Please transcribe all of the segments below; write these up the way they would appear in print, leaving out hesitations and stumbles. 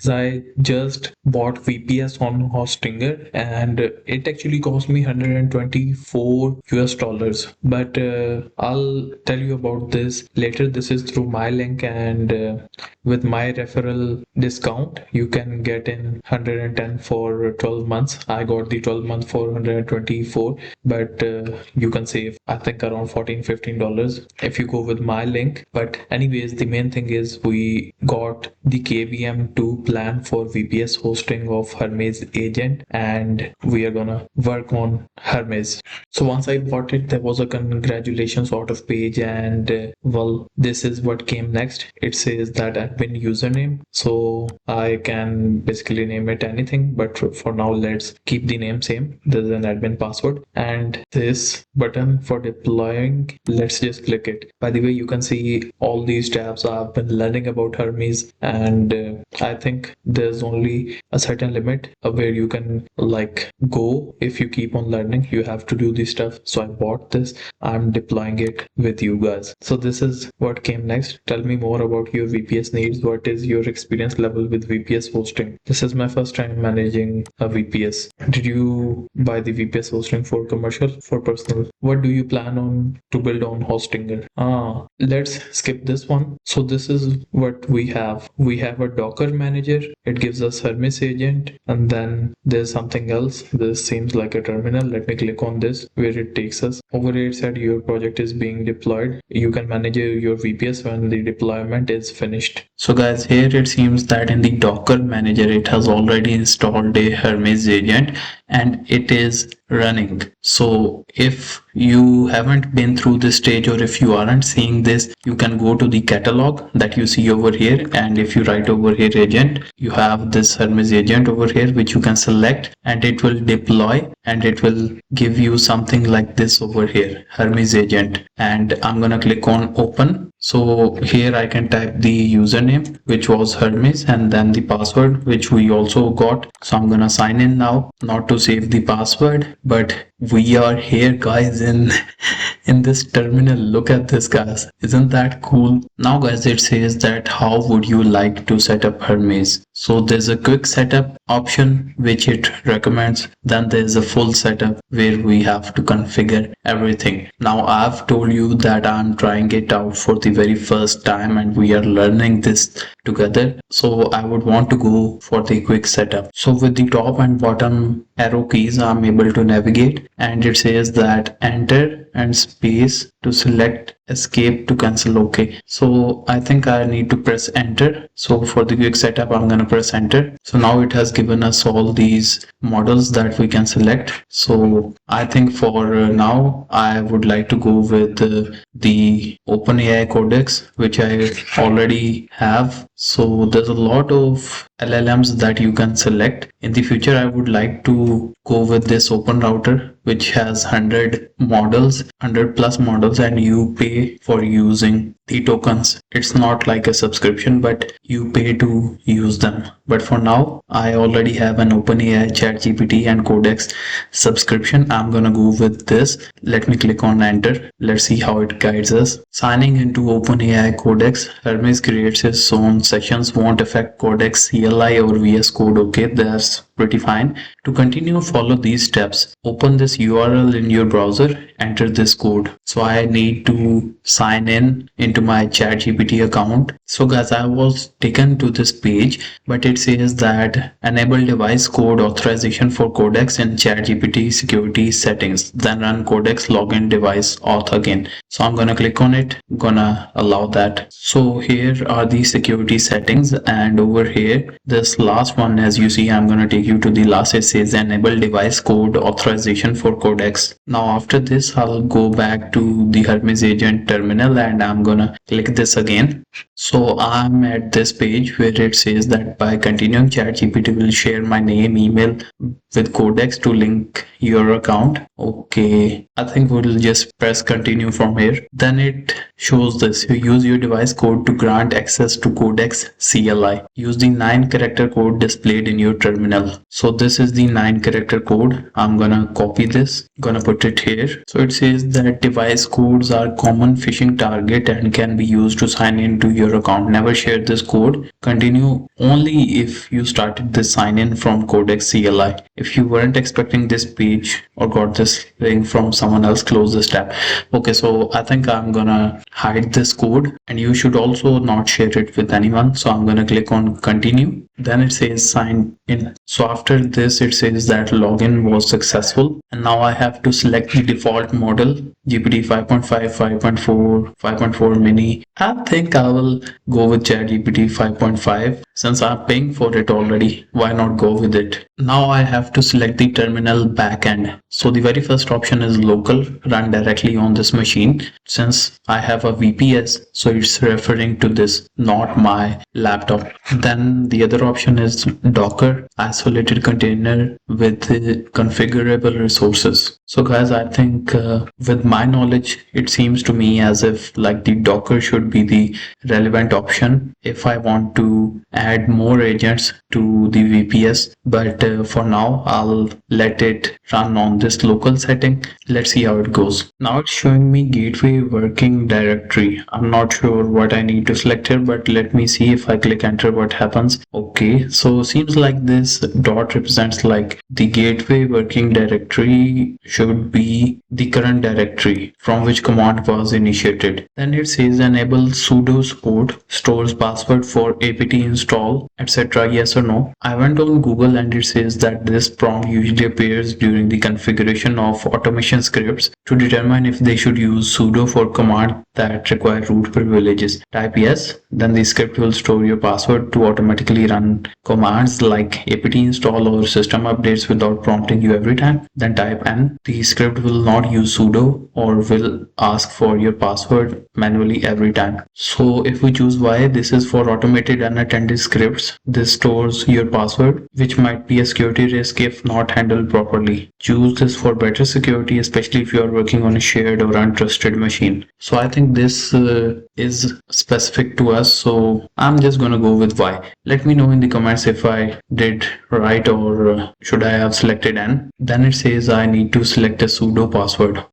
I just bought VPS on Hostinger and it actually cost me 124 US dollars. But I'll tell you about this later. This is through my link, and with my referral discount, you can get in 110 for 12 months. I got the 12 month for 124, but you can save I think around 14 $15 if you go with my link. But anyways, the main thing is we got the KVM2 plan for VPS hosting of Hermes Agent, and we are gonna work on Hermes. So once I bought it, there was a congratulations sort of page, and well, this is what came next. It says that admin username, so I can basically name it anything, but for now let's keep the name same. There's an admin password, and this button for deploying, let's just click it. By the way, you can see all these tabs. I've been learning about Hermes, and I think there's only a certain limit where you can like go. If you keep on learning, you have to do this stuff. So I bought this. I'm deploying it with you guys. So this is what came next. Tell me more about your VPS needs. What is your experience level with VPS hosting? This is my first time managing a VPS. Did you buy the VPS hosting for commercial, for personal? What do you plan on to build on Hostinger? Let's skip this one. So this is what we have. We have a Docker manager. It gives us Hermes agent, and then there's something else. This seems like a terminal. Let me click on this where it takes us. Over here it said your project is being deployed. You can manage your VPS when the deployment is finished. So guys, here it seems that in the Docker manager it has already installed a Hermes agent and it is running. So if you haven't been through this stage, or if you aren't seeing this, you can go to the catalog that you see over here, and if you write over here agent, you have this Hermes agent over here which you can select, and it will deploy and it will give you something like this over here, Hermes agent. And I'm gonna click on open. So here I can type the username, which was Hermes, and then the password, which we also got. So I'm gonna sign in now, not to save the password, but we are here guys in this terminal. Look at this guys, isn't that cool? Now guys, it says that how would you like to set up Hermes. So there's a quick setup option which it recommends, then there's a full setup where we have to configure everything. Now I've told you that I'm trying it out for the very first time and we are learning this together, so I would want to go for the quick setup. So with the top and bottom arrow keys I'm able to navigate, and it says that enter and space to select, escape to cancel. Okay, so I think I need to press enter. So for the quick setup I'm gonna press enter. So now it has given us all these models that we can select. So I think for now I would like to go with the OpenAI Codex, which I already have. So there's a lot of LLMs that you can select. In the future I would like to go with this open router, which has 100 models, 100 plus models, and you pay for using the tokens. It's not like a subscription, but you pay to use them. But for now I already have an OpenAI ChatGPT and Codex subscription. I'm gonna go with this. Let me click on enter. Let's see how it guides us. Signing into OpenAI Codex, Hermes creates its own sessions, won't affect Codex CLI or VS Code. Okay, that's pretty fine. To continue, follow these steps. Open this URL in your browser, enter this code. So I need to sign in into my ChatGPT account. So guys, I was taken to this page, but it says that enable device code authorization for Codex in ChatGPT security settings, then run Codex login device auth again. So I'm gonna click on it, gonna allow that. So here are the security settings, and over here this last one, as you see, I'm gonna take you to the last. It says enable device code authorization for Codex. Now after this I'll go back to the Hermes agent terminal and I'm gonna click this again. So I'm at this page where it says that by continuing, ChatGPT will share my name, email with Codex to link your account. Okay, I think we'll just press continue from here. Then it shows this: you use your device code to grant access to Codex CLI. Use the 9-character code displayed in your terminal. So this is the 9-character code. I'm gonna copy this, gonna put it here. So it says that device codes are common phishing target and can be used to sign into your your account. Never share this code. Continue only if you started this sign in from Codex CLI. If you weren't expecting this page or got this link from someone else, close this tab. Okay, so I think I'm gonna hide this code, and you should also not share it with anyone. So I'm gonna click on continue. Then it says sign in. So after this, it says that login was successful, and now I have to select the default model, GPT 5.5, 5.4, 5.4 mini. I think I will go with ChatGPT 5.5 since I'm paying for it already. Why not go with it? Now I have to select the terminal backend. So the very first option is local, run directly on this machine. Since I have a VPS, so it's referring to this, not my laptop. Then the other option is Docker, isolated container with configurable resources. So guys, I think with my knowledge, it seems to me as if like the Docker should be the relevant option if I want to add more agents to the VPS. But for now, I'll let it run on this local setting. Let's see how it goes. Now it's showing me gateway working directory. I'm not sure what I need to select here, but let me see. If I click enter, what happens. Okay, so seems like this dot represents like the gateway working directory should be the current directory from which command was initiated. Then it says enable sudo support, stores password for apt install, etc. Yes or no. I went on Google and it says that this prompt usually appears during the configuration of automation scripts to determine if they should use sudo for command that require root privileges. Type yes, then the script will store your password to automatically run commands like apt install or system updates without prompting you every time. Then type n. The script will not use sudo or will ask for your password manually every time. So if we choose y, this is for automated unattended scripts. This stores your password, which might be a security risk if not handled properly. Choose this for better security, especially if you are working on a shared or untrusted machine. So I think this is specific to us, so I'm just gonna go with y. Let me know in the comments if I did right or should I have selected n. Then it says I need to select a sudo password.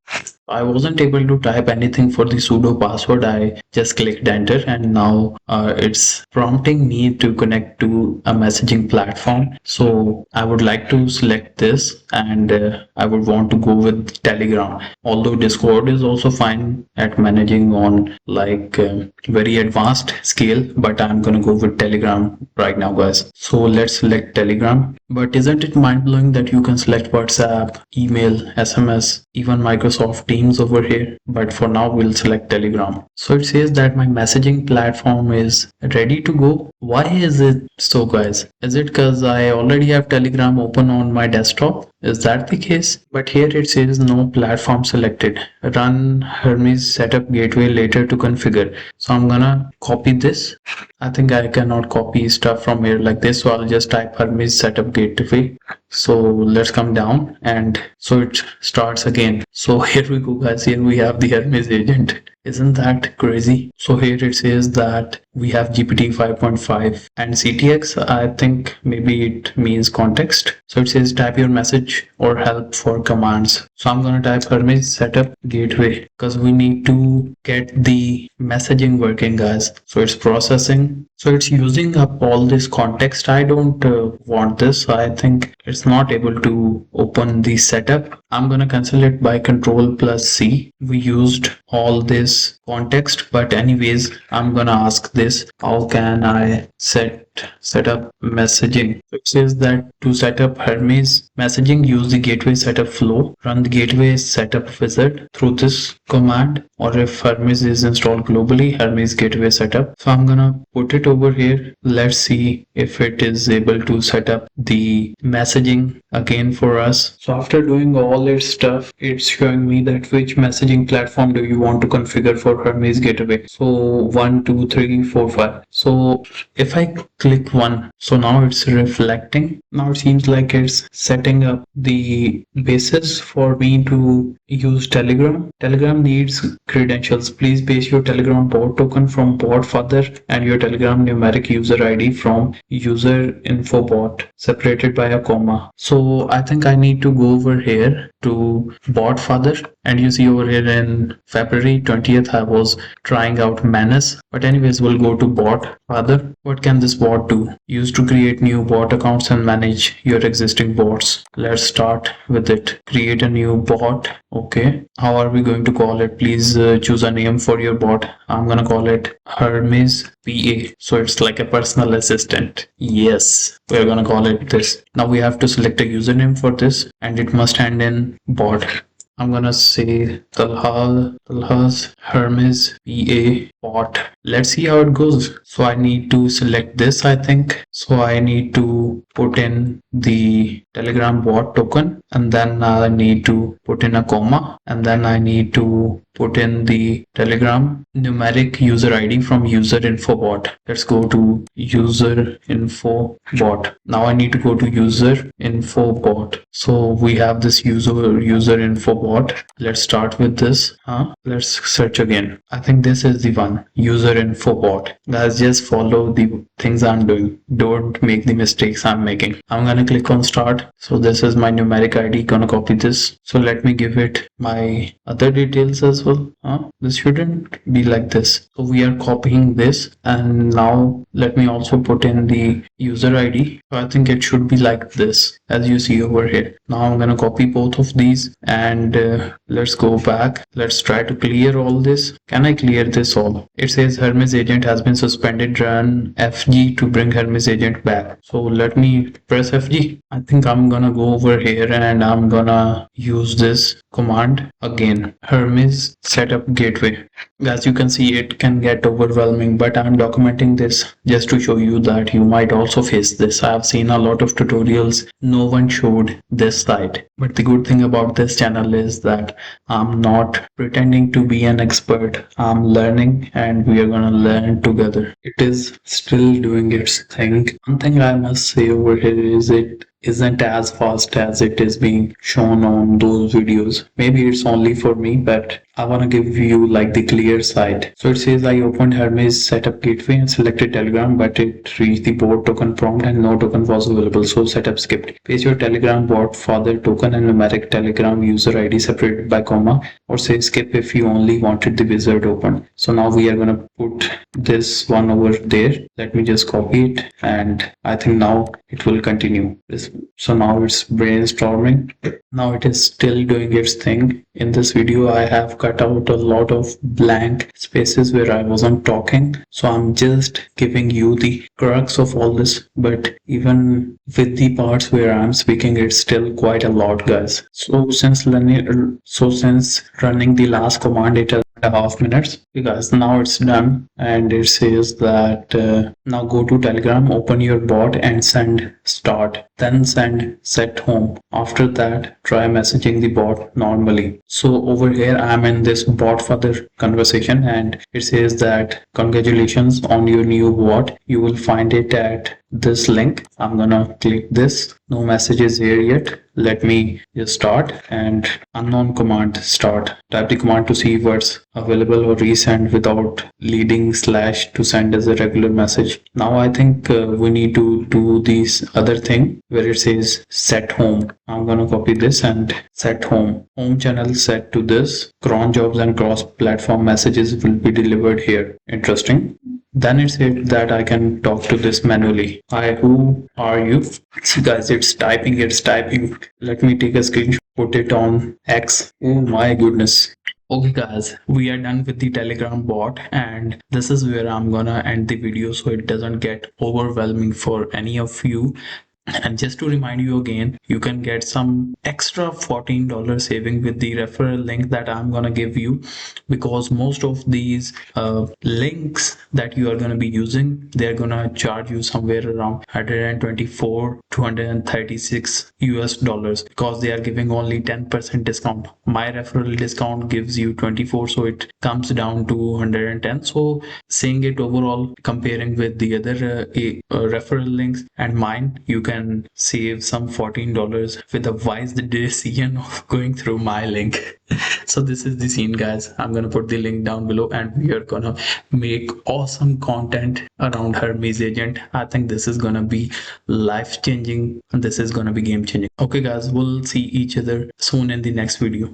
I wasn't able to type anything for the sudo password. I just clicked enter, and now it's prompting me to connect to a messaging platform. So I would like to select this, and I would want to go with Telegram. Although Discord is also fine at managing on like very advanced scale, but I'm gonna go with Telegram right now, guys. So let's select Telegram. But isn't it mind-blowing that you can select WhatsApp, email, SMS, even Microsoft Teams over here? But for now, we'll select Telegram. So it says that my messaging platform is ready to go. Why is it so, guys? Is it because I already have Telegram open on my desktop? Is that the case? But here it says no platform selected. Run Hermes setup gateway later to configure. So I'm gonna copy this. I think I cannot copy stuff from here like this, so I'll just type Hermes setup gateway. So let's come down, and so it starts again. So here we go, guys. Here we have the Hermes agent. Isn't that crazy? So here it says that we have GPT 5.5 and CTX. I think maybe it means context. So it says type your message or help for commands. So I'm going to type Hermes setup gateway because we need to get the messaging working, guys. So it's processing. So it's using up all this context. I don't want this. I think it's not able to open the setup. I'm going to cancel it by Control plus C. We used all this context, but anyways, I'm gonna ask this: how can I set up messaging? It says that to set up Hermes messaging, use the gateway setup flow, run the gateway setup wizard through this command, or if Hermes is installed globally, Hermes gateway setup. So I'm gonna put it over here. Let's see if it is able to set up the messaging again for us. So after doing all its stuff, it's showing me that which messaging platform do you want to configure for Hermes gateway. So 1, 2, 3, 4, 5. So if I click one. So now it's reflecting. Now it seems like it's setting up the basis for me to use Telegram. Telegram needs credentials. Please base your Telegram bot token from bot father and your Telegram numeric user ID from user info bot separated by a comma. So I think I need to go over here to bot father, and you see over here in February 20th I was trying out Manus, but anyways we'll go to bot father. What can this bot do? Used to create new bot accounts and manage your existing bots. Let's start with it. Create a new bot. Okay, how are we going to call it? Please choose a name for your bot. I'm gonna call it Hermes PA, so it's like a personal assistant. Yes, we're gonna call it this. Now we have to select a username for this, and it must end in bot. I'm gonna say Talha's Hermes PA bot. Let's see how it goes. So I need to select this, I think. So I need to put in the Telegram bot token, and then I need to put in a comma, and then I need to put in the Telegram numeric user ID from user info bot. Let's go to user info bot. Now I need to go to user info bot. So we have this user info bot. Let's start with this. Let's search again. I think this is the one, user info bot. Guys, just follow the things I'm doing. Don't make the mistakes I'm making. I'm gonna click on start. So this is my numeric ID. Gonna copy this. So let me give it my other details as well. This shouldn't be like this. So we are copying this, and now let me also put in the user ID. So I think it should be like this, as you see over here. Now I'm gonna copy both of these, and let's go back. Let's try to clear all this. Can I clear this all? It says Hermes Agent has been suspended. Run FG to bring Hermes Agent back. So let me press FG. I think I'm gonna go over here and I'm gonna use this command again. Hermes setup gateway. As you can see, it can get overwhelming, but I'm documenting this just to show you that you might also face this. I've seen a lot of tutorials. No one showed this side. But the good thing about this channel is that I'm not pretending to be an expert. I'm learning, and we are gonna learn together. It is still doing its thing. One thing I must say over here is it isn't as fast as it is being shown on those videos. Maybe it's only for me, but I want to give you like the clear side. So it says I opened Hermes setup gateway and selected Telegram, but it reached the bot token prompt and no token was available, so setup skipped. Paste your Telegram bot father token and numeric Telegram user ID separated by comma, or say skip if you only wanted the wizard open. So now we are going to put this one over there. Let me just copy it, and I think now it will continue. So now it's brainstorming. Now it is still doing its thing. In this video I have cut out a lot of blank spaces where I wasn't talking, so I'm just giving you the crux of all this. But even with the parts where I'm speaking, it's still quite a lot, guys. So since running the last command, it has a half minutes. Okay guys, now it's done, and it says that now go to Telegram, open your bot and send start, then send set home. After that, try messaging the bot normally. So over here I'm in this bot father conversation, and it says that congratulations on your new bot. You will find it at this link. I'm gonna click this. No messages here yet. Let me just start, and unknown command start. Type the command to see what's available or resend without leading slash to send as a regular message. Now I think we need to do this other thing where it says set home. I'm gonna copy this and set home. Home channel set to this. Cron jobs and cross platform messages will be delivered here. Interesting. Then it said that I can talk to this manually. Hi, who are you? See guys, it's typing. Let me take a screenshot, put it on X. Oh my goodness. Okay guys, we are done with the Telegram bot, and this is where I'm gonna end the video so it doesn't get overwhelming for any of you. And just to remind you again, you can get some extra $14 saving with the referral link that I'm gonna give you, because most of these links that you are gonna be using, they're gonna charge you somewhere around 124 to 136 US dollars, because they are giving only 10% discount. My referral discount gives you 24, so it comes down to 110. So seeing it overall, comparing with the other referral links and mine, you can save some $14 with a wise decision of going through my link. So this is the scene, guys. I'm gonna put the link down below, and we are gonna make awesome content around Hermes Agent. I think this is gonna be life changing, and this is gonna be game changing. Okay guys, we'll see each other soon in the next video.